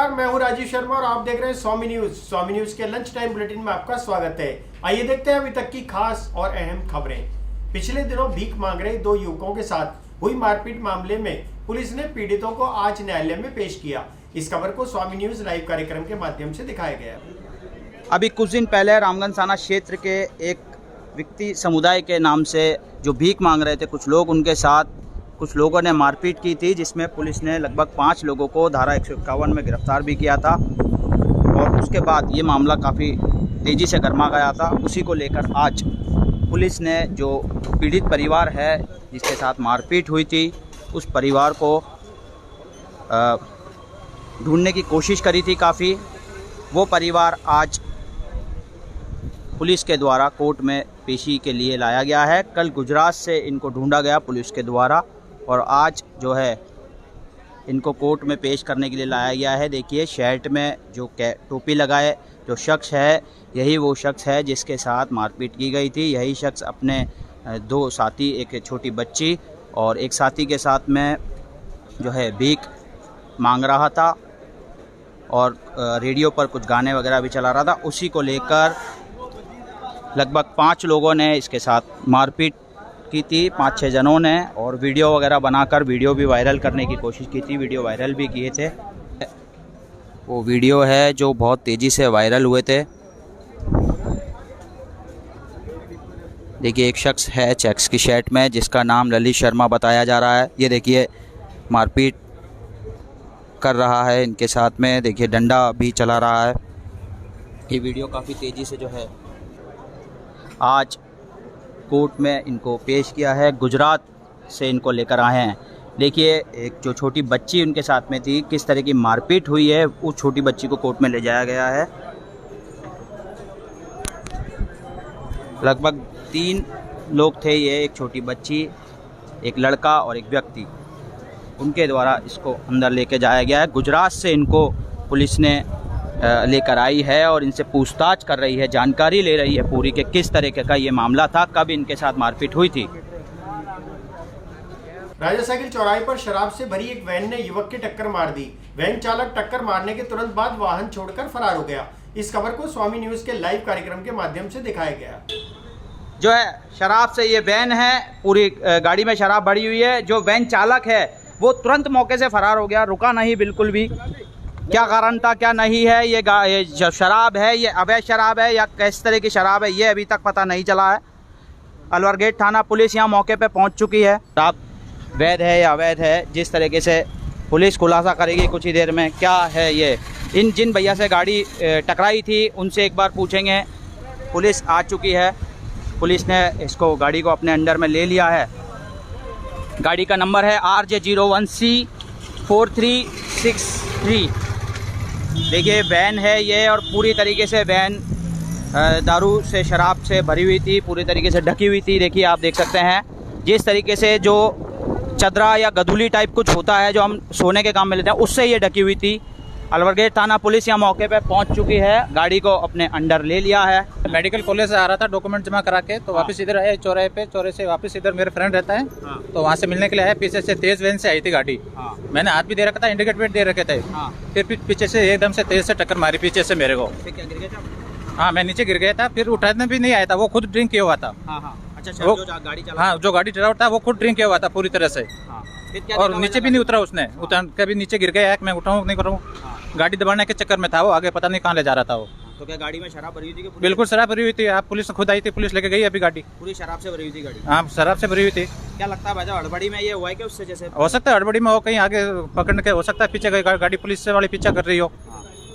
नमस्कार, मैं हूं राजीव शर्मा और आप देख रहे हैं स्वामी न्यूज के लंच टाइम बुलेटिन में आपका स्वागत है। आइए देखते हैं अभी तक की खास और अहम खबरें। पिछले दिनों भीख मांग रहे दो युवकों के साथ हुई मारपीट मामले में पुलिस ने पीड़ितों को आज न्यायालय में पेश किया। इस खबर को स्वामी न्यूज लाइव कार्यक्रम के माध्यम से दिखाया गया। अभी कुछ दिन पहले रामगंज थाना क्षेत्र के एक व्यक्ति समुदाय के नाम से जो भीख मांग रहे थे कुछ लोग, उनके साथ कुछ लोगों ने मारपीट की थी, जिसमें पुलिस ने लगभग 5 लोगों को धारा 151 में गिरफ्तार भी किया था। और उसके बाद ये मामला काफ़ी तेज़ी से गर्मा गया था। उसी को लेकर आज पुलिस ने जो पीड़ित परिवार है जिसके साथ मारपीट हुई थी, उस परिवार को ढूंढने की कोशिश करी थी काफ़ी। वो परिवार आज पुलिस के द्वारा कोर्ट में पेशी के लिए लाया गया है। कल गुजरात से इनको ढूंढा गया पुलिस के द्वारा और आज जो है इनको कोर्ट में पेश करने के लिए लाया गया है। देखिए, शर्ट में जो टोपी लगाए जो शख्स है, यही वो शख्स है जिसके साथ मारपीट की गई थी। यही शख्स अपने 2 साथी, एक छोटी बच्ची और एक साथी के साथ में जो है भीख मांग रहा था और रेडियो पर कुछ गाने वगैरह भी चला रहा था। उसी को लेकर लगभग 5 लोगों ने इसके साथ मारपीट की थी, 5-6 जनों ने, और वीडियो वगैरह बनाकर वीडियो भी वायरल करने की कोशिश की थी। वीडियो वायरल भी किए थे। वो वीडियो है जो बहुत तेज़ी से वायरल हुए थे। देखिए, एक शख्स है चेक्स की शर्ट में जिसका नाम ललित शर्मा बताया जा रहा है। ये देखिए मारपीट कर रहा है इनके साथ में। देखिए डंडा भी चला रहा है। ये वीडियो काफ़ी तेज़ी से जो है आज कोर्ट में इनको पेश किया है। गुजरात से इनको लेकर आए हैं। देखिए, एक जो छोटी बच्ची उनके साथ में थी, किस तरह की मारपीट हुई है, उस छोटी बच्ची को कोर्ट में ले जाया गया है। लगभग 3 लोग थे ये, एक छोटी बच्ची, एक लड़का और एक व्यक्ति। उनके द्वारा इसको अंदर लेके जाया गया है। गुजरात से इनको पुलिस ने लेकर आई है और इनसे पूछताछ कर रही है, जानकारी ले रही है पूरी कि किस तरीके का ये मामला था, कब इनके साथ मारपीट हुई थी। राजा साइकिल चौराहे पर शराब से भरी एक वैन ने युवक की टक्कर मार दी। वैन चालक टक्कर मारने के तुरंत बाद वाहन छोड़कर फरार हो गया। इस खबर को स्वामी न्यूज के लाइव कार्यक्रम के माध्यम से दिखाया गया। जो है शराब से ये वैन है, पूरी गाड़ी में शराब भरी हुई है। जो वैन चालक है वो तुरंत मौके से फरार हो गया, रुका नहीं बिल्कुल भी। क्या कारण था क्या नहीं है, ये जो शराब है ये अवैध शराब है या किस तरह की शराब है, ये अभी तक पता नहीं चला है। अलवर गेट थाना पुलिस यहाँ मौके पे पहुँच चुकी है। शराब वैध है या अवैध है, जिस तरीके से पुलिस खुलासा करेगी कुछ ही देर में। क्या है ये, इन जिन भैया से गाड़ी टकराई थी उनसे एक बार पूछेंगे। पुलिस आ चुकी है। पुलिस ने इसको गाड़ी को अपने अंडर में ले लिया है। गाड़ी का नंबर है RJ01C 4363। देखिए वैन है ये और पूरी तरीके से वैन दारू से, शराब से भरी हुई थी, पूरी तरीके से ढकी हुई थी। देखिए आप देख सकते हैं जिस तरीके से जो चदरा या गधुली टाइप कुछ होता है जो हम सोने के काम में लेते हैं, उससे ये ढकी हुई थी। अलवर गेट थाना पुलिस यहाँ मौके पे पहुँच चुकी है। गाड़ी को अपने अंडर ले लिया है। मेडिकल कॉलेज से आ रहा था डॉक्यूमेंट जमा करा के, तो वापस इधर आया चौराहे पे। चौराहे से वापस इधर मेरे फ्रेंड रहता है, तो वहाँ से मिलने के लिए आया। पीछे से तेज वैन से आई थी गाड़ी। मैंने हाथ भी दे रखा था, इंडिकेटर दे रखे थे। फिर पीछे से एकदम से तेज से टक्कर मारी पीछे से मेरे को। हाँ, मैं नीचे गिर गया था। फिर उठाने भी नहीं आया था, वो खुद ड्रिंक किया हुआ था। जो गाड़ी ड्राइवर था वो खुद ड्रिंक किया हुआ था पूरी तरह से, और नीचे भी नहीं उतरा उसने। कभी नीचे गिर गया, मैं उठाऊँ नहीं करूँ, गाड़ी दबाने के चक्कर में था वो। आगे पता नहीं कहाँ ले जा रहा था वो। तो क्या गाड़ी में शराब भरी हुई थी? बिल्कुल शराब भरी हुई थी। आप पुलिस खुद आई थी, पुलिस लेके गई अभी गाड़ी। पूरी शराब से भरी हुई थी गाड़ी? हाँ, शराब से भरी हुई थी। क्या लगता है भाई साहब, हड़बड़ी में ये हुआ है कि उससे जैसे? हो सकता है हड़बड़ी में हो, कहीं आगे पकड़ने के, हो सकता है पीछे गाड़ी पुलिस से वाली पीछा कर रही हो।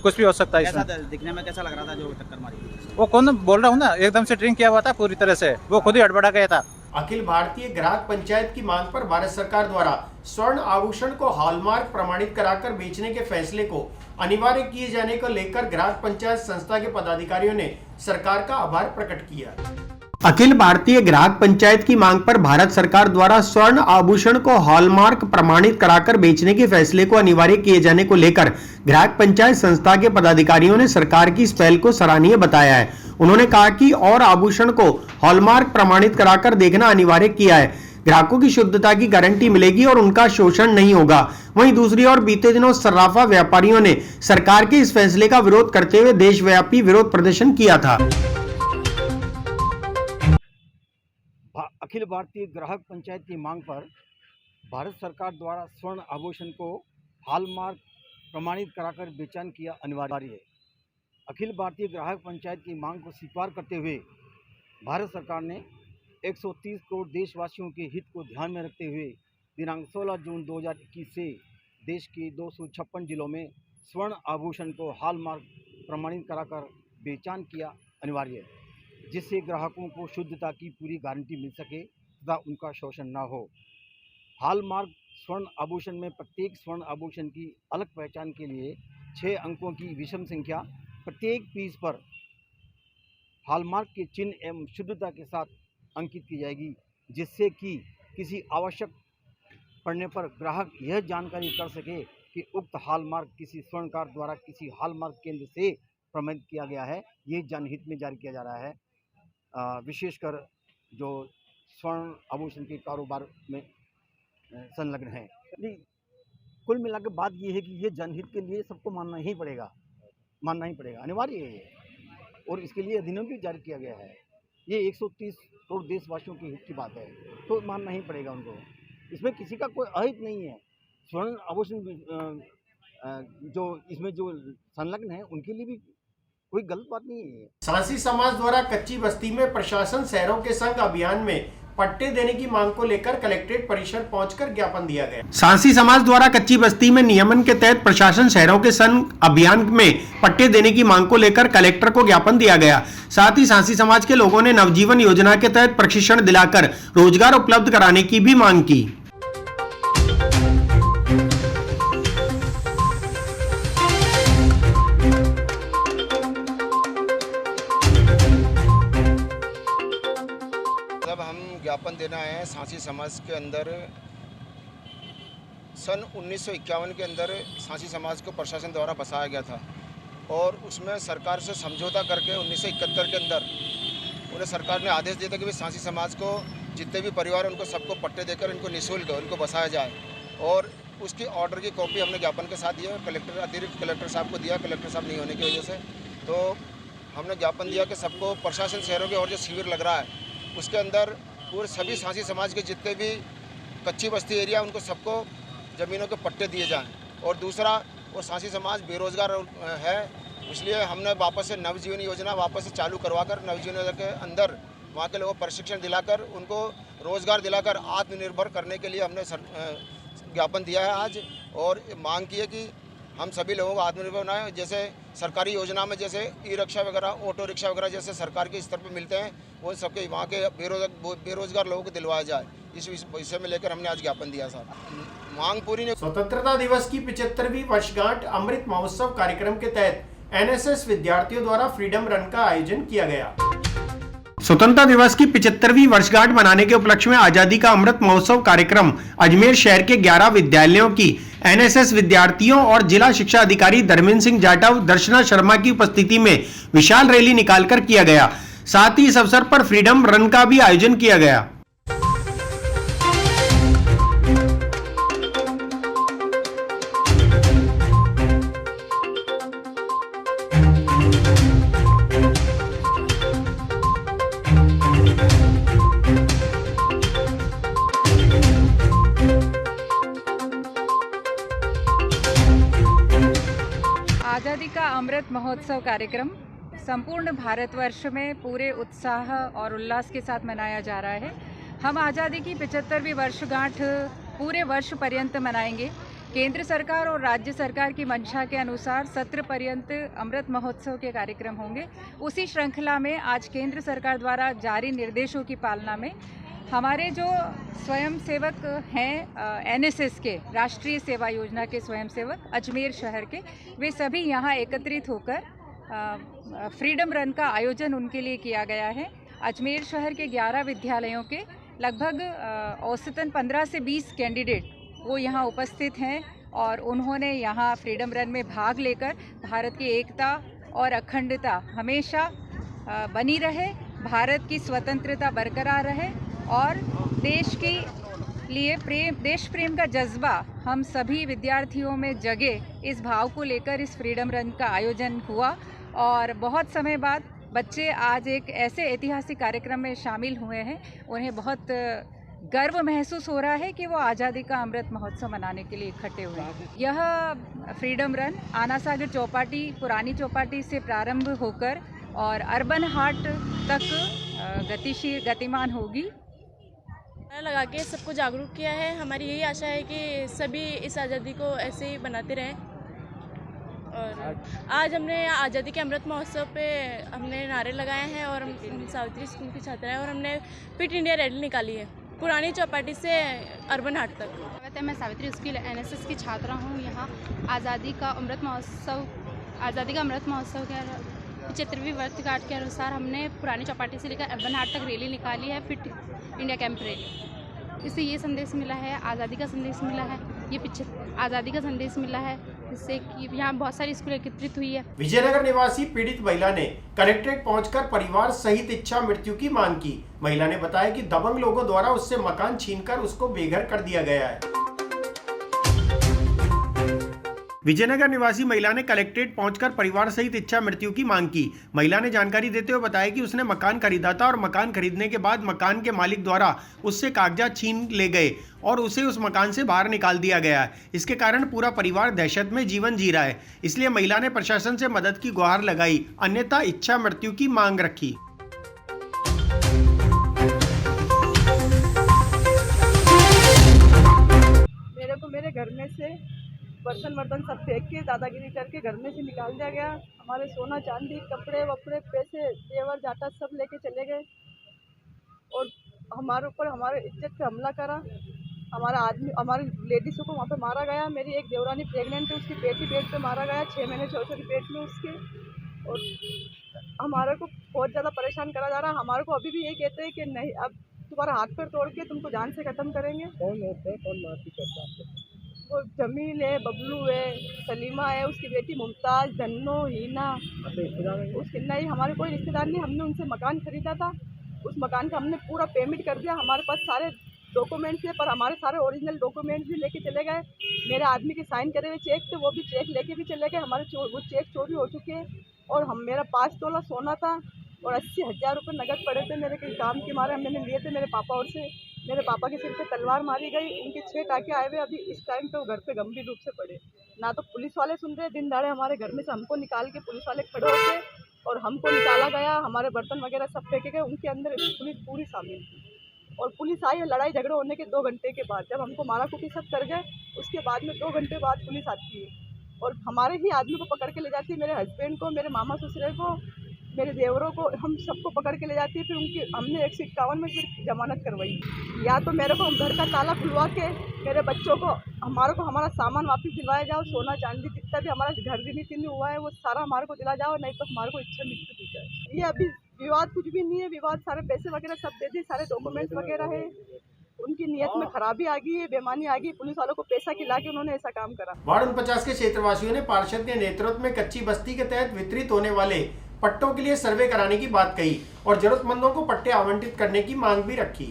कुछ भी हो सकता है। ऐसा दिखने में कैसा लग रहा था जो टक्कर मारी? वो कौन बोल रहा हूँ ना, एकदम से ड्रिंक किया हुआ था पूरी तरह से, वो खुद ही हड़बड़ा गया था। अखिल भारतीय ग्राहक पंचायत की मांग पर भारत सरकार द्वारा स्वर्ण आभूषण को हॉलमार्क प्रमाणित कराकर बेचने के फैसले को अनिवार्य किए जाने को लेकर ग्राहक पंचायत संस्था के पदाधिकारियों ने सरकार का आभार प्रकट किया। अखिल भारतीय ग्राहक पंचायत की मांग पर भारत सरकार द्वारा स्वर्ण आभूषण को हॉलमार्क प्रमाणित कराकर बेचने के फैसले को अनिवार्य किए जाने को लेकर ग्राहक पंचायत संस्था के पदाधिकारियों ने सरकार की इस पहल को सराहनीय बताया है। उन्होंने कहा कि और आभूषण को हॉलमार्क प्रमाणित कराकर देखना अनिवार्य किया है। ग्राहकों की शुद्धता की गारंटी मिलेगी और उनका शोषण नहीं होगा। वहीं दूसरी ओर बीते दिनों सर्राफा व्यापारियों ने सरकार के इस फैसले का विरोध करते हुए देशव्यापी विरोध प्रदर्शन किया था। अखिल भारतीय ग्राहक पंचायत की मांग पर भारत सरकार द्वारा स्वर्ण आभूषण को हॉलमार्क प्रमाणित कराकर बेचान किया अनिवार्य है। अखिल भारतीय ग्राहक पंचायत की मांग को स्वीकार करते हुए भारत सरकार ने 130 करोड़ देशवासियों के हित को ध्यान में रखते हुए दिनांक 16 जून 2021 से देश के 256 जिलों में स्वर्ण आभूषण को हॉलमार्क प्रमाणित कराकर बेचान किया अनिवार्य है, जिससे ग्राहकों को शुद्धता की पूरी गारंटी मिल सके तथा उनका शोषण न हो। हॉलमार्क स्वर्ण आभूषण में प्रत्येक स्वर्ण आभूषण की अलग पहचान के लिए 6 अंकों की विषम संख्या प्रत्येक पीस पर हॉलमार्क के चिन्ह एवं शुद्धता के साथ अंकित की जाएगी, जिससे कि किसी आवश्यक पड़ने पर ग्राहक यह जानकारी कर सके कि उक्त हॉलमार्क किसी स्वर्णकार द्वारा किसी हॉलमार्क केंद्र से प्रमाणित किया गया है। ये जनहित में जारी किया जा रहा है, विशेषकर जो स्वर्ण आभूषण के कारोबार में संलग्न है। कुल मिलाकर बात ये है कि ये जनहित के लिए सबको मानना ही पड़ेगा, अनिवार्य है ये, और इसके लिए अधिनियम भी जारी किया गया है। ये 130 करोड़ देशवासियों के हित की बात है, तो मानना ही पड़ेगा उनको। इसमें किसी का कोई अहित नहीं है। स्वर्ण आभूषण जो इसमें जो संलग्न है उनके लिए भी कोई गलत बात नहीं है। सांसी समाज द्वारा कच्ची बस्ती में प्रशासन शहरों के संग अभियान में पट्टे देने की मांग को लेकर कलेक्ट्रेट परिसर पहुंचकर ज्ञापन दिया गया। सांसी समाज द्वारा कच्ची बस्ती में नियमन के तहत प्रशासन शहरों के संग अभियान में पट्टे देने की मांग को लेकर कलेक्टर को ज्ञापन दिया गया। साथ ही सांसी समाज के लोगों ने नवजीवन योजना के तहत प्रशिक्षण दिलाकर रोजगार उपलब्ध कराने की भी मांग की। ज्ञापन देना है। सांसी समाज के अंदर सन 1951 के अंदर सांसी समाज को प्रशासन द्वारा बसाया गया था और उसमें सरकार से समझौता करके 1971 के अंदर उन्हें सरकार ने आदेश दिया था कि सांसी समाज को जितने भी परिवार उनको सबको पट्टे देकर इनको निःशुल्क उनको बसाया जाए, और उसकी ऑर्डर की कॉपी हमने ज्ञापन के साथ दिया। कलेक्टर अतिरिक्त कलेक्टर साहब को दिया, कलेक्टर साहब नहीं होने की वजह से तो हमने ज्ञापन दिया कि सबको प्रशासन शहरों के और जो शिविर लग रहा है उसके अंदर पूरे सभी सांसी समाज के जितने भी कच्ची बस्ती एरिया उनको सबको ज़मीनों के पट्टे दिए जाएं। और दूसरा वो सांसी समाज बेरोज़गार है, इसलिए हमने वापस से नवजीवन योजना वापस से चालू करवाकर नवजीवन योजना के अंदर वहाँ के लोगों को प्रशिक्षण दिलाकर उनको रोज़गार दिलाकर आत्मनिर्भर करने के लिए हमने ज्ञापन दिया है आज, और मांग की है कि हम सभी लोगों को आत्मनिर्भर बनाएं। जैसे सरकारी योजना में जैसे ई रिक्शा वगैरह, ऑटो रिक्शा वगैरह जैसे सरकार के स्तर पर मिलते हैं, वो सबके वहाँ के बेरोजगार लोगों को दिलवाया जाए। इस विषय में लेकर हमने आज ज्ञापन दिया सर। मांग पूरी नहीं। स्वतंत्रता दिवस की 75वीं वर्षगांठ अमृत महोत्सव कार्यक्रम के तहत एनएसएस विद्यार्थियों द्वारा फ्रीडम रन का आयोजन किया गया। स्वतंत्रता दिवस की 75वीं वर्षगांठ मनाने के उपलक्ष्य में आजादी का अमृत महोत्सव कार्यक्रम अजमेर शहर के 11 विद्यालयों की एनएसएस विद्यार्थियों और जिला शिक्षा अधिकारी धर्मेंद्र सिंह जाटव, दर्शना शर्मा की उपस्थिति में विशाल रैली निकालकर किया गया। साथ ही इस अवसर पर फ्रीडम रन का भी आयोजन किया गया। आज़ादी का अमृत महोत्सव कार्यक्रम संपूर्ण भारतवर्ष में पूरे उत्साह और उल्लास के साथ मनाया जा रहा है। हम आज़ादी की 75वीं वर्षगांठ पूरे वर्ष पर्यंत मनाएंगे। केंद्र सरकार और राज्य सरकार की मंशा के अनुसार सत्र पर्यंत अमृत महोत्सव के कार्यक्रम होंगे। उसी श्रृंखला में आज केंद्र सरकार द्वारा जारी निर्देशों की पालना में हमारे जो स्वयंसेवक हैं एनएसएस के राष्ट्रीय सेवा योजना के स्वयंसेवक अजमेर शहर के, वे सभी यहाँ एकत्रित होकर फ्रीडम रन का आयोजन उनके लिए किया गया है। अजमेर शहर के 11 विद्यालयों के लगभग औसतन 15 से 20 कैंडिडेट वो यहाँ उपस्थित हैं और उन्होंने यहाँ फ्रीडम रन में भाग लेकर भारत की एकता और अखंडता हमेशा बनी रहे, भारत की स्वतंत्रता बरकरार रहे और देश की लिए देश प्रेम का जज्बा हम सभी विद्यार्थियों में जगे, इस भाव को लेकर इस फ्रीडम रन का आयोजन हुआ और बहुत समय बाद बच्चे आज एक ऐसे ऐतिहासिक कार्यक्रम में शामिल हुए हैं। उन्हें बहुत गर्व महसूस हो रहा है कि वो आज़ादी का अमृत महोत्सव मनाने के लिए इकट्ठे हुए हैं। यह फ्रीडम रन आना सागर चौपाटी, पुरानी चौपाटी से प्रारंभ होकर और अर्बन हाट तक गतिमान होगी। लगा के सबको जागरूक किया है। हमारी यही आशा है कि सभी इस आज़ादी को ऐसे ही बनाते रहें। और आज हमने आज़ादी के अमृत महोत्सव पे हमने नारे लगाए हैं और हम सावित्री स्कूल की छात्राएं और हमने फिट इंडिया रैली निकाली है पुरानी चौपाटी से अर्बन हाट तक। मैं सावित्री स्कूल NSS की छात्रा हूँ। यहाँ आज़ादी का अमृत महोत्सव के 75वीं वर्षगांठ के अनुसार हमने पुरानी चौपाटी से लेकर अर्बन हाट तक रैली निकाली है, फिट इंडिया कैंप रैली। इससे ये संदेश मिला है, आज़ादी का संदेश मिला है, ये पीछे आज़ादी का संदेश मिला है, जिससे कि यहाँ बहुत सारी स्कूल एकत्रित हुई है। विजयनगर निवासी पीड़ित महिला ने कलेक्ट्रेट पहुंचकर परिवार सहित इच्छा मृत्यु की मांग की। महिला ने बताया कि दबंग लोगों द्वारा उससे मकान छीनकर उसको बेघर कर दिया गया है। विजयनगर निवासी महिला ने कलेक्ट्रेट पहुंचकर परिवार सहित इच्छा मृत्यु की मांग की। महिला ने जानकारी देते हुए बताया कि उसने मकान खरीदा था और मकान खरीदने के बाद मकान के मालिक द्वारा उससे कागजात छीन ले गए और उसे उस मकान से बाहर निकाल दिया गया है। इसके कारण पूरा परिवार दहशत में जीवन जी रहा है। इसलिए महिला ने प्रशासन से मदद की गुहार लगाई, अन्यथा इच्छा मृत्यु की मांग रखी। मेरे को मेरे घर में से बर्तन सब फेंक के दादागिरी करके घर में से निकाल दिया गया। हमारे सोना चांदी, कपड़े वपड़े, पैसे, जेवर जाटा सब लेके चले गए और हमारे ऊपर हमारे इज्जत पे हमला करा। हमारी लेडीज़ों को वहाँ पे मारा गया। मेरी एक देवरानी प्रेग्नेंट है, उसकी बेटी पेट पे मारा गया, 6 महीने छोटी पेट में उसके। और हमारे को बहुत ज़्यादा परेशान करा जा रहा। हमारे को अभी भी यही कहते हैं कि नहीं, अब तुम्हारा हाथ पैर तोड़ के तुमको जान से ख़त्म करेंगे। कौन होते हैं, कौन मारपीट करता है? वो जमील है, बबलू है, सलीमा है, उसकी बेटी मुमताज़, धन्नो, हीना। उसके नहीं, हमारे कोई रिश्तेदार नहीं। हमने उनसे मकान खरीदा था, उस मकान का हमने पूरा पेमेंट कर दिया। हमारे पास सारे डॉक्यूमेंट्स है, पर हमारे सारे ओरिजिनल डॉक्यूमेंट्स भी लेके चले गए। मेरे आदमी के साइन करे हुए चेक थे, वो भी चेक लेके भी चले गए। हमारे वो चेक चोरी हो चुके हैं। और मेरा 5 तोला सोना था और 80,000 रुपये नगद पड़े थे मेरे के काम के मारे मैंने लिए थे मेरे पापा और से। मेरे पापा के सिर पे तलवार मारी गई, उनके 6 टाँके आए हुए। अभी इस टाइम पे वो घर पे गंभीर रूप से पड़े। ना तो पुलिस वाले सुन रहे, दिन दहाड़े हमारे घर में से हमको निकाल के पुलिस वाले खड़े होते और हमको निकाला गया। हमारे बर्तन वगैरह सब फेंके गए। उनके अंदर पुलिस पूरी शामिल थी और पुलिस आई। लड़ाई झगड़े होने के 2 घंटे के बाद जब हमको मारा कुटी सब कर गए, उसके बाद में 2 घंटे बाद पुलिस आती है और हमारे ही आदमी को पकड़ के ले जाती है। मेरे हस्बैंड को, मेरे मामा ससुरे को, मेरे देवरों को, हम सबको पकड़ के ले जाती है। फिर उनकी हमने 151 में फिर जमानत करवाई। या तो मेरे को घर का ताला खुलवा के मेरे बच्चों को हमारा सामान वापस दिलवाया जाओ, सोना चांदी जितना भी हमारा घर गिनी हुआ है वो सारा हमारे को दिला जाओ, नहीं तो हमारे को इच्छा मृत्यु दी जाए। ये अभी विवाद कुछ भी नहीं है। विवाद सारे पैसे वगैरह सब दे दिए, सारे डॉक्यूमेंट्स वगैरह है। उनकी नियत में खराबी आ गई है, बेईमानी आ गई। पुलिस वालों को पैसा खिला के उन्होंने ऐसा काम करा। वार्ड 49 के क्षेत्रवासियों ने पार्षद के नेतृत्व में कच्ची बस्ती के तहत वितरित होने वाले पट्टों के लिए सर्वे कराने की बात कही और जरूरतमंदों को पट्टे आवंटित करने की मांग भी रखी।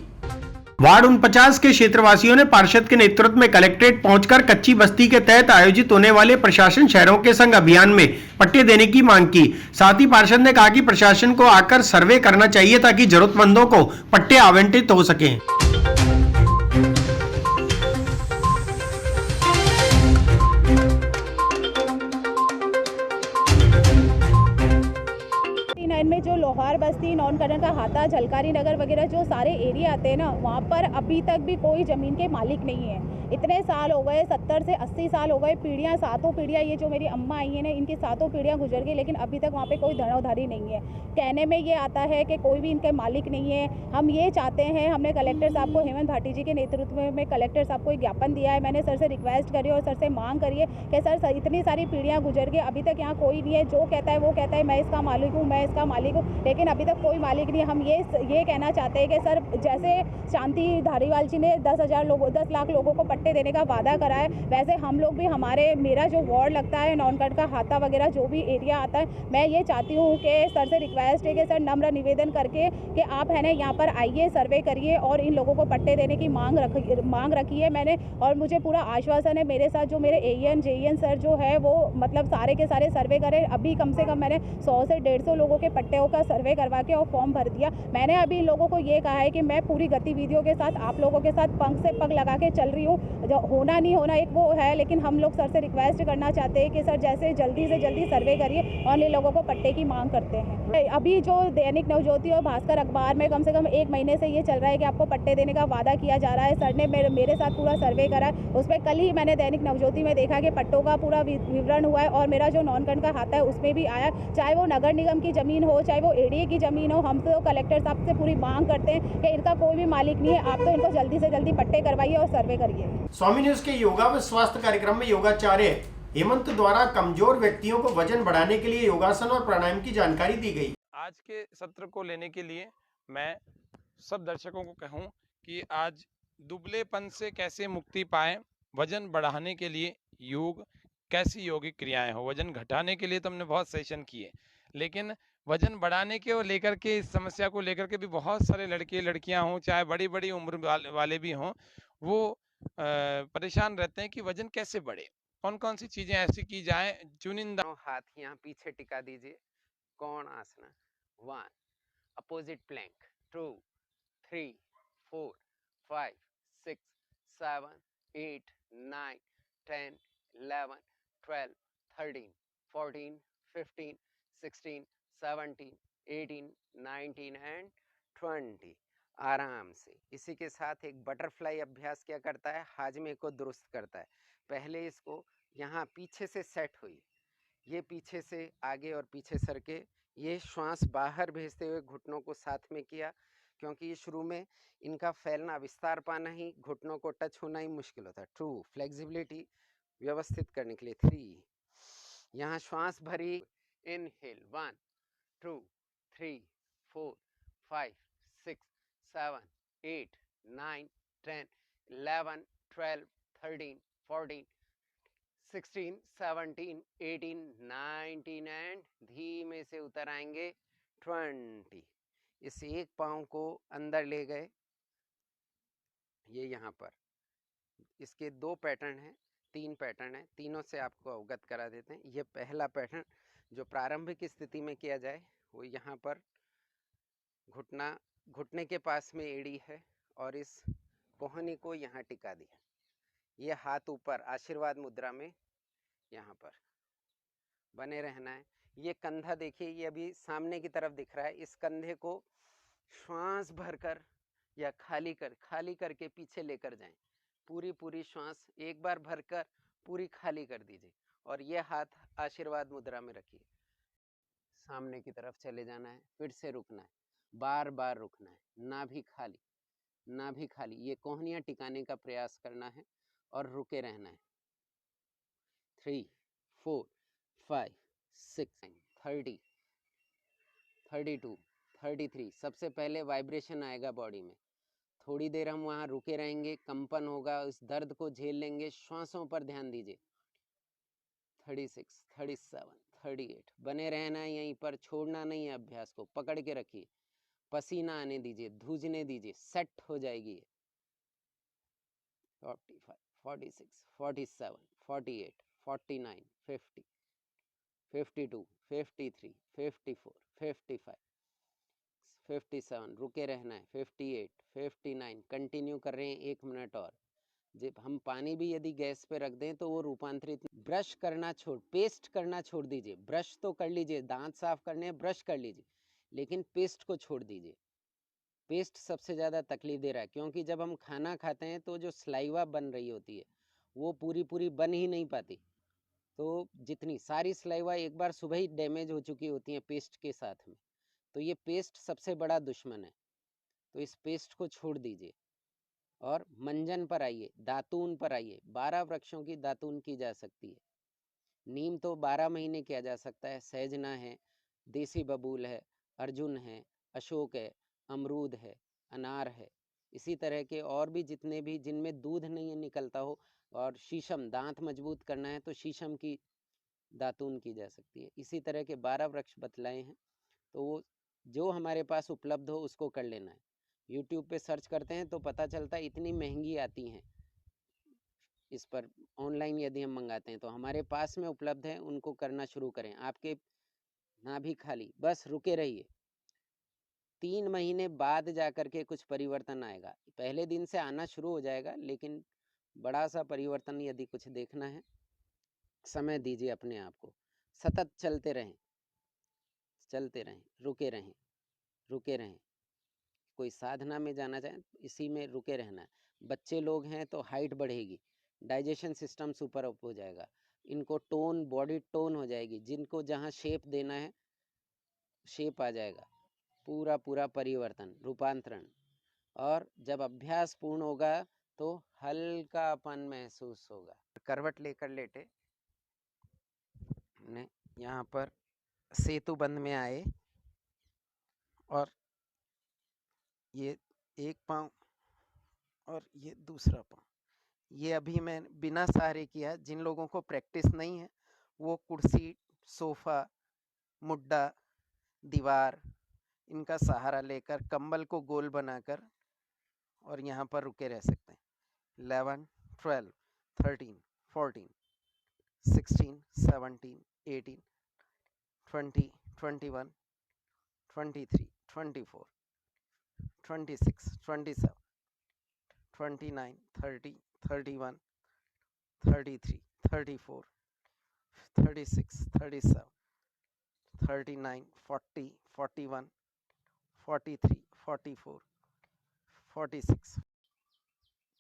वार्ड 49 के क्षेत्रवासियों ने पार्षद के नेतृत्व में कलेक्ट्रेट पहुंचकर कच्ची बस्ती के तहत आयोजित होने वाले प्रशासन शहरों के संग अभियान में पट्टे देने की मांग की। साथ ही पार्षद ने कहा कि प्रशासन को आकर सर्वे करना चाहिए ताकि जरूरतमंदों को पट्टे आवंटित हो सकें। 9 में जो लोहार बस्ती, नॉन करण का हाथा, झलकारी नगर वगैरह जो सारे एरिया आते हैं ना, वहाँ पर अभी तक भी कोई ज़मीन के मालिक नहीं है। इतने साल हो गए, 70 से 80 साल हो गए। पीढ़ियाँ, 7 पीढ़ियाँ, ये जो मेरी अम्मा आई है ना, इनकी 7 पीढ़ियाँ गुजर गई, लेकिन अभी तक वहाँ पे कोई धड़ोधारी नहीं है। कहने में ये आता है कि कोई भी इनके मालिक नहीं है। हम ये चाहते हैं, हमने कलेक्टर साहब को, हेमंत भाटी जी के नेतृत्व में कलेक्टर साहब को एक ज्ञापन दिया है। मैंने सर से रिक्वेस्ट करी और सर से मांग करी है कि सर इतनी सारी पीढ़ियाँ गुजर गई, अभी तक यहाँ कोई नहीं है। जो कहता है वो कहता है मैं इसका मालिक हूँ, मैं इसका मालिक हूँ, लेकिन अभी तक कोई मालिक नहीं है। हम ये कहना चाहते हैं कि सर, जैसे शांति धारीवाल जी ने 10 लाख लोगों को पट्टे देने का वादा करा है। वैसे हम लोग भी मेरा जो वार्ड लगता है नॉनकट का हाता वगैरह जो भी एरिया आता है, मैं ये चाहती हूँ कि सर से रिक्वेस्ट है कि सर नम्र निवेदन करके कि आप है ना यहाँ पर आइए, सर्वे करिए और इन लोगों को पट्टे देने की मांग रखी है मैंने। और मुझे पूरा आश्वासन है, मेरे साथ जो मेरे एएन जेईएन सर जो है वो मतलब सारे के सारे सर्वे करें। अभी कम से कम मैंने 100 से 150 लोगों के पट्टेों का सर्वे करवा के और फॉर्म भर दिया। मैंने अभी इन लोगों को ये कहा है कि मैं पूरी गतिविधियों के साथ आप लोगों के साथ पंख से पग लगा के चल रही हूँ। जो होना नहीं होना एक वो है, लेकिन हम लोग सर से रिक्वेस्ट करना चाहते हैं कि सर जैसे जल्दी से जल्दी सर्वे करिए और इन लोगों को पट्टे की मांग करते हैं। अभी जो दैनिक नवज्योति और भास्कर अखबार में कम से कम 1 महीने से ये चल रहा है कि आपको पट्टे देने का वादा किया जा रहा है। सर ने मेरे साथ पूरा सर्वे करा है, उसमें कल ही मैंने दैनिक नवज्योति में देखा कि पट्टों का पूरा विवरण हुआ है और मेरा जो नॉनकट का हाता है उसमें भी आया। चाहे वो नगर निगम की ज़मीन हो, चाहे वो एडीए की ज़मीन हो, हम तो कलेक्टर साहब से पूरी मांग करते हैं कि इनका कोई भी मालिक नहीं है, आप तो इनको जल्दी से जल्दी पट्टे करवाइए और सर्वे करिए। स्वामी न्यूज के योगा व स्वास्थ्य कार्यक्रम में योगाचार्य हेमंत द्वारा कमजोर व्यक्तियों को वजन बढ़ाने के लिए योगासन और प्राणायाम की जानकारी दी गई। आज के सत्र को लेने के लिए मैं सब दर्शकों को कहूं कि आज दुबलेपन से कैसे मुक्ति पाएं, वजन बढ़ाने के लिए योग, कैसी योगिक क्रियाएं हो। वजन घटाने के लिए तो हमने बहुत सेशन किए, लेकिन वजन बढ़ाने के और लेकर के इस समस्या को लेकर के भी बहुत सारे लड़के लड़कियां हों, चाहे बड़ी बड़ी उम्र वाले भी हों, वो परेशान रहते हैं कि वजन कैसे बढ़े, कौन कौन सी चीजें ऐसी की जाए। चुनिंदा हाथ यहाँ पीछे टिका दीजिए। कौन आसना 1, अपोजिट प्लैंक 2, 3, 4, 5, 6, 7, 8, 9, 10, 11, 12, 13, 14, 15, 16, 17, 18, 19 एंड 20। आराम से। इसी के साथ एक बटरफ्लाई अभ्यास क्या करता है, हाजमे को दुरुस्त करता है। पहले इसको यहाँ पीछे से सेट हुई, ये पीछे से आगे और पीछे सर के, ये श्वास बाहर भेजते हुए घुटनों को साथ में किया, क्योंकि ये शुरू में इनका फैलना, विस्तार पाना ही, घुटनों को टच होना ही मुश्किल होता है। 2, फ्लेक्सिबिलिटी व्यवस्थित करने के लिए। 3, यहाँ श्वास भरी, इनहेल 1, 2, 3, 4, 5, 6, 7, 8, 9, 10, 11, 12, 13, 14, 16, 17, 18, 19 एंड धीमे से उतर आएंगे 20। इस एक पाँव को अंदर ले गए, ये यहाँ पर। इसके 2 पैटर्न हैं, 3 पैटर्न हैं, तीनों से आपको अवगत करा देते हैं। ये पहला पैटर्न जो प्रारंभिक स्थिति में किया जाए, वो यहाँ पर घुटने के पास में एड़ी है और इस कोहनी को यहाँ टिका दिया। ये हाथ ऊपर आशीर्वाद मुद्रा में यहाँ पर बने रहना है। ये कंधा देखिए, ये अभी सामने की तरफ दिख रहा है। इस कंधे को श्वास भरकर या खाली करके पीछे लेकर जाएं। पूरी श्वास एक बार भरकर पूरी खाली कर दीजिए और ये हाथ आशीर्वाद मुद्रा में रखिए। सामने की तरफ चले जाना है, फिर से रुकना है, बार बार रुकना है, ना भी खाली। ये कोहनियाँ टिकाने का प्रयास करना है और रुके रहना है। 3, 4, 5, 6, 30, 32, 33। सबसे पहले वाइब्रेशन आएगा बॉडी में, थोड़ी देर हम वहाँ रुके रहेंगे, कंपन होगा, उस दर्द को झेल लेंगे। श्वासों पर ध्यान दीजिए। 36, 37, 38। बने रहना है यहीं पर, छोड़ना नहीं है अभ्यास को, पकड़ के रखिए। पसीना आने दीजिए, धूजने दीजिए, सेट हो जाएगी ये। 45, 46, 47, 48, 49, 50, 52, 53, 54, 55, 57। रुके रहना है। 58, 59। कंटिन्यू कर रहे हैं 1 मिनट और। जब हम पानी भी यदि गैस पे रख दें तो वो रूपांतरित। ब्रश करना पेस्ट करना छोड़ दीजिए। ब्रश तो कर लीजिए, दांत साफ करने हैं, ब्रश कर लीजिए, लेकिन पेस्ट को छोड़ दीजिए। पेस्ट सबसे ज़्यादा तकलीफ दे रहा है, क्योंकि जब हम खाना खाते हैं तो जो स्लाइवा बन रही होती है वो पूरी बन ही नहीं पाती। तो जितनी सारी स्लाइवा एक बार सुबह ही डैमेज हो चुकी होती हैं पेस्ट के साथ में। तो ये पेस्ट सबसे बड़ा दुश्मन है। तो इस पेस्ट को छोड़ दीजिए और मंजन पर आइए, दातून पर आइए। 12 वृक्षों की दातून की जा सकती है। नीम तो 12 महीने किया जा सकता है, सहजना है, देसी बबूल है, अर्जुन है, अशोक है, अमरूद है, अनार है, इसी तरह के और भी जितने भी जिनमें दूध नहीं निकलता हो, और शीशम, दांत मजबूत करना है तो शीशम की दातून की जा सकती है। इसी तरह के 12 वृक्ष बतलाए हैं, तो वो जो हमारे पास उपलब्ध हो उसको कर लेना है। यूट्यूब पे सर्च करते हैं तो पता चलता है इतनी महंगी आती हैं, इस पर ऑनलाइन यदि हम मंगाते हैं तो हमारे पास में उपलब्ध है, उनको करना शुरू करें। आपके ना भी खाली, बस रुके रहिए, 3 महीने बाद जाकर के कुछ परिवर्तन आएगा। पहले दिन से आना शुरू हो जाएगा, लेकिन बड़ा सा परिवर्तन यदि कुछ देखना है, समय दीजिए अपने आप को, सतत चलते रहें, रुके रहें। कोई साधना में जाना चाहें, इसी में रुके रहना है। बच्चे लोग हैं तो हाइट बढ़ेगी, डाइजेशन सिस्टम सुपर अप हो जाएगा, इनको टोन, बॉडी टोन हो जाएगी, जिनको जहाँ शेप देना है शेप आ जाएगा, पूरा परिवर्तन, रूपांतरण। और जब अभ्यास पूर्ण होगा तो हल्कापन महसूस होगा। करवट लेकर लेटे, ने यहाँ पर सेतु बंध में आए, और ये एक पाँव और ये दूसरा पाँव, ये अभी मैं बिना सहारे किया। जिन लोगों को प्रैक्टिस नहीं है वो कुर्सी, सोफ़ा, मुड्डा, दीवार, इनका सहारा लेकर कंबल को गोल बनाकर और यहाँ पर रुके रह सकते हैं। 11, 12, 13, 14, 16, 17, 18, 20, 21, 23, 24, 26, 27, 29, 30, 31, 33, 34, 36, 37, 39, 40, 41, 43, 44, 46।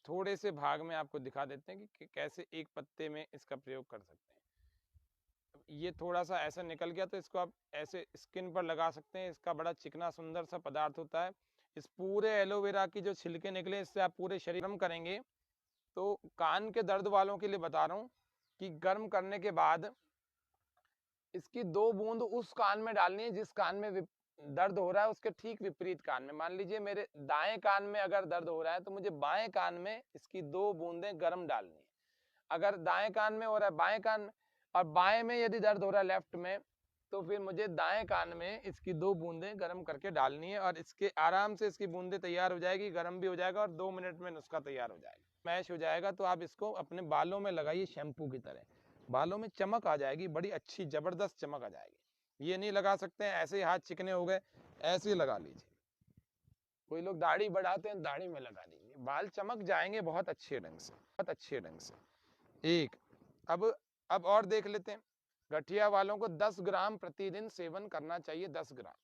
थोड़े से भाग में आपको दिखा देते हैं कि कैसे एक पत्ते में इसका प्रयोग कर सकते हैं। ये थोड़ा सा ऐसा निकल गया तो इसको आप ऐसे स्किन पर लगा सकते हैं। इसका बड़ा चिकना सुंदर सा पदार्थ होता है। इस पूरे एलोवेरा की जो छिलके निकले, इससे आप पूरे शरीर गर्म करेंगे। तो कान के दर्द वालों के लिए बता रहा हूँ कि गर्म करने के बाद इसकी 2 बूंद उस कान में डालनी है जिस कान में दर्द हो रहा है, उसके ठीक विपरीत कान में। मान लीजिए मेरे दाएं कान में अगर दर्द हो रहा है तो मुझे बाएं कान में इसकी 2 बूंदें गर्म डालनी है। अगर दाएं कान में हो रहा है बाएं कान में, और बाएं में यदि दर्द हो रहा है लेफ्ट में, तो फिर मुझे दाएं कान में इसकी 2 बूंदें गर्म करके डालनी है। और इसके आराम से इसकी बूंदें तैयार हो जाएगी, गर्म भी हो जाएगा और 2 मिनट में नुस्खा तैयार हो जाएगा, मैश हो जाएगा। तो आप इसको अपने बालों में लगाइए शैम्पू की तरह, बालों में चमक आ जाएगी, बड़ी अच्छी जबरदस्त चमक आ जाएगी। ये नहीं लगा सकते हैं ऐसे ही हाथ चिकने हो गए, ऐसे ही लगा लीजिए। कोई लोग दाढ़ी बढ़ाते हैं, दाढ़ी में लगा लीजिए, बाल चमक जाएंगे बहुत अच्छे ढंग से, बहुत अच्छे ढंग से। एक अब और देख लेते हैं। गठिया वालों को 10 ग्राम प्रतिदिन सेवन करना चाहिए। 10 ग्राम।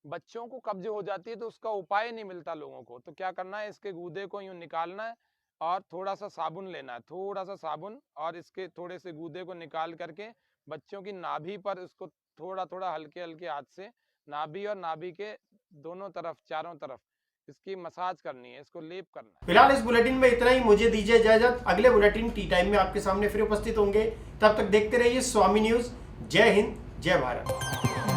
बच्चों को कब्ज हो जाती है तो उसका उपाय नहीं मिलता लोगों को, तो क्या करना है, इसके गूदे को यूं निकालना है और थोड़ा सा साबुन लेना है, थोड़ा सा साबुन, और इसके थोड़े से गूदे को निकाल करके बच्चों की नाभि पर इसको थोड़ा थोड़ा हल्के हल्के हाथ से नाभि और नाभि के दोनों तरफ, चारों तरफ इसकी मसाज करनी है, इसको लेप करना है। फिलहाल इस बुलेटिन में इतना ही। मुझे दीजिए इजाजत। अगले बुलेटिन टी टाइम में आपके सामने फिर उपस्थित होंगे। तब तक देखते रहिए स्वामी न्यूज। जय हिंद, जय भारत।